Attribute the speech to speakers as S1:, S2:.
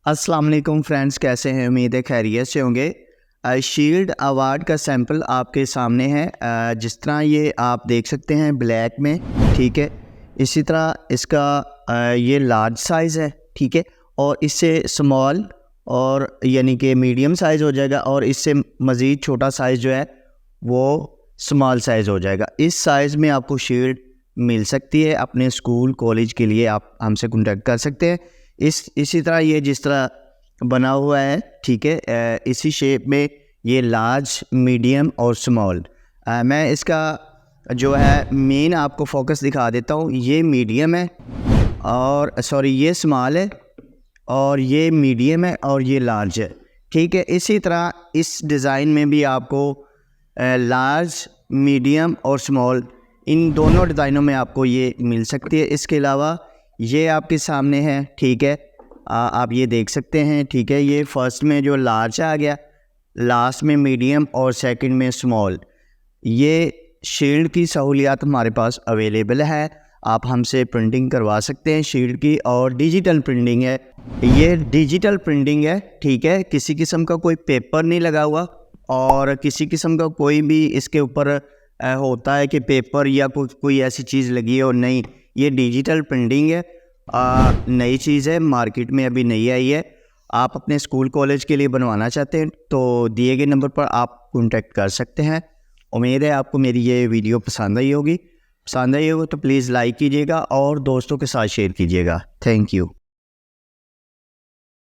S1: अस्सलाम वालेकुम फ्रेंड्स, कैसे हैं? उम्मीद है खैरियत से होंगे। शील्ड अवार्ड का सैंपल आपके सामने है। जिस तरह ये आप देख सकते हैं ब्लैक में, ठीक है। इसी तरह इसका ये लार्ज साइज़ है, ठीक है। और इससे स्मॉल और यानी कि मीडियम साइज़ हो जाएगा, और इससे मज़ीद छोटा साइज़ जो है वो स्मॉल साइज़ हो जाएगा। इस साइज़ में आपको शील्ड मिल सकती है। अपने स्कूल कॉलेज के लिए आप हमसे कॉन्टैक्ट कर सकते हैं। इसी तरह ये जिस तरह बना हुआ है, ठीक है, इसी शेप में ये लार्ज, मीडियम और स्मॉल। मैं इसका जो है मेन आपको फोकस दिखा देता हूँ। ये मीडियम है और सॉरी ये स्मॉल है, और ये मीडियम है और ये लार्ज है, ठीक है। इसी तरह इस डिज़ाइन में भी आपको लार्ज, मीडियम और स्मॉल, इन दोनों डिज़ाइनों में आपको ये मिल सकती है। इसके अलावा ये आपके सामने है, ठीक है। आप ये देख सकते हैं, ठीक है। ये फर्स्ट में जो लार्ज आ गया, लास्ट में मीडियम और सेकंड में स्मॉल। ये शील्ड की सहूलियत हमारे पास अवेलेबल है। आप हमसे प्रिंटिंग करवा सकते हैं शील्ड की, और डिजिटल प्रिंटिंग है। ये डिजिटल प्रिंटिंग है, ठीक है। किसी किस्म का कोई पेपर नहीं लगा हुआ, और किसी किस्म का कोई भी इसके ऊपर होता है कि पेपर या कोई ऐसी चीज़ लगी हो, नहीं। ये डिजिटल प्रिंटिंग है, नई चीज़ है, मार्केट में अभी नहीं आई है। आप अपने स्कूल कॉलेज के लिए बनवाना चाहते हैं तो दिए गए नंबर पर आप कॉन्टैक्ट कर सकते हैं। उम्मीद है आपको मेरी ये वीडियो पसंद आई होगी। तो प्लीज़ लाइक कीजिएगा और दोस्तों के साथ शेयर कीजिएगा। Thank you.